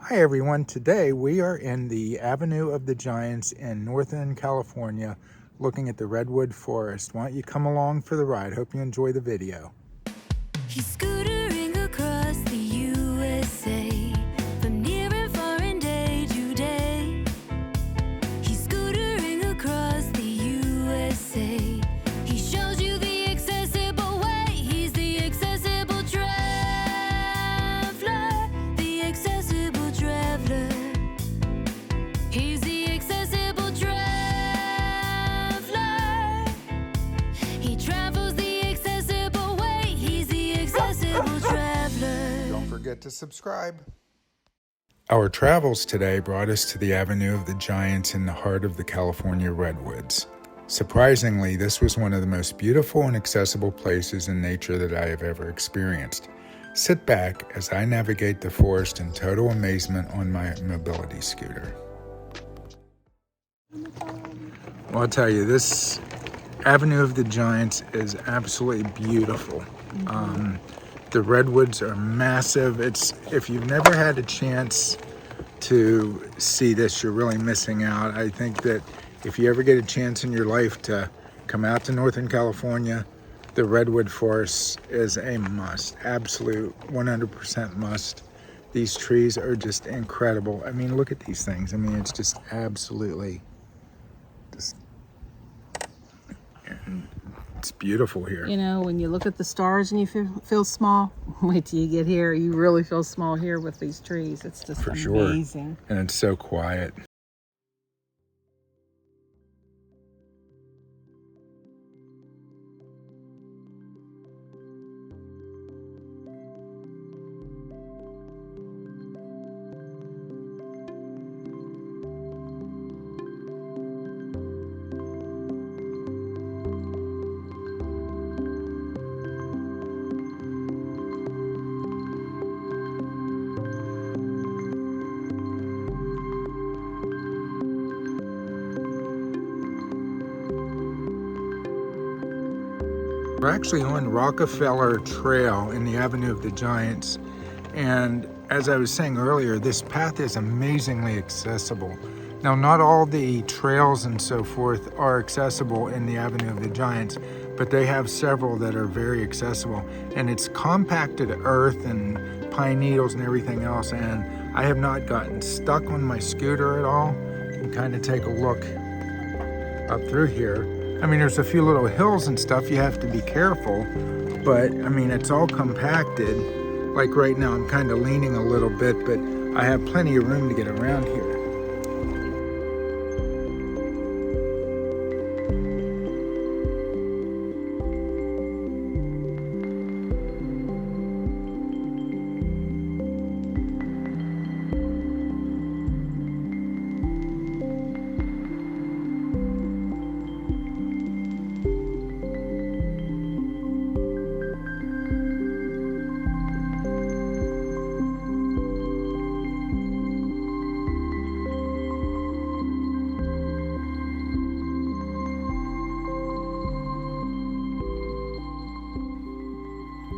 Hi everyone, today we are in the Avenue of the Giants in Northern California looking at the Redwood Forest. Why don't you come along for the ride? Hope you enjoy the video. He's scootering across the USA from near and far and day to day. He's scootering across the USA. He shows you the accessible way. He's the accessible traveler. The accessible traveler. He's the accessible traveler. He travels the accessible way. He's the accessible traveler. Don't forget to subscribe. Our travels today brought us to the Avenue of the Giants in the heart of the California Redwoods. Surprisingly, this was one of the most beautiful and accessible places in nature that I have ever experienced. Sit back as I navigate the forest in total amazement on my mobility scooter. Well, I'll tell you, this Avenue of the Giants is absolutely beautiful. The redwoods are massive. If you've never had a chance to see this, you're really missing out. I think that if you ever get a chance in your life to come out to Northern California, the Redwood Forest is a must, absolute 100% must. These trees are just incredible. I mean, look at these things. I mean, it's just absolutely it's beautiful here. You know, when you look at the stars and you feel small, wait till you get here. You really feel small here with these trees. It's just For amazing. Sure. And it's so quiet. We're actually on Rockefeller Trail in the Avenue of the Giants, and as I was saying earlier, this path is amazingly accessible. Now, not all the trails and so forth are accessible in the Avenue of the Giants, but they have several that are very accessible, and it's compacted earth and pine needles and everything else, and I have not gotten stuck on my scooter at all. You can kind of take a look up through here. I mean, there's a few little hills and stuff, you have to be careful, but I mean, it's all compacted. Like right now, I'm kind of leaning a little bit, but I have plenty of room to get around here.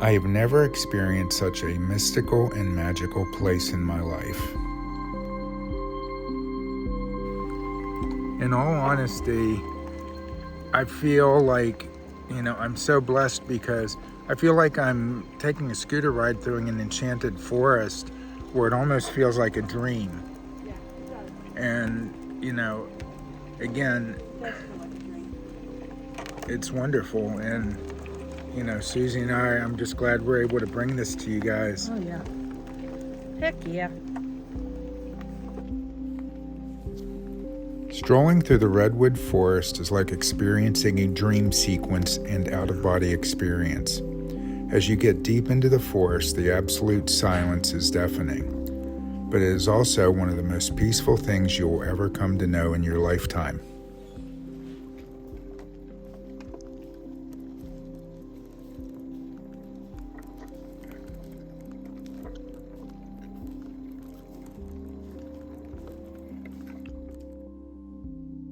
I have never experienced such a mystical and magical place in my life. In all honesty, I feel like, I'm so blessed because I feel like I'm taking a scooter ride through an enchanted forest where it almost feels like a dream. And, again, it's wonderful. And Susie and I'm just glad we're able to bring this to you guys. Oh, yeah. Heck yeah. Strolling through the Redwood Forest is like experiencing a dream sequence and out-of-body experience. As you get deep into the forest, the absolute silence is deafening. But it is also one of the most peaceful things you will ever come to know in your lifetime.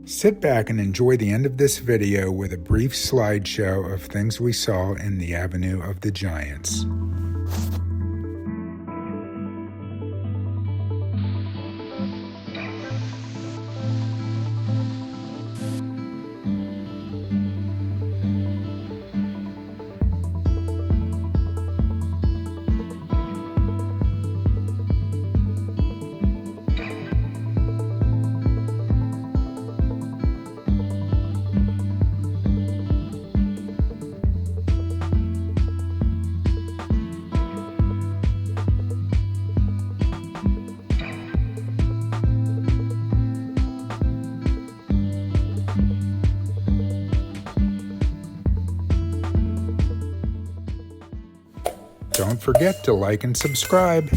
Sit back and enjoy the end of this video with a brief slideshow of things we saw in the Avenue of the Giants. Don't forget to like and subscribe.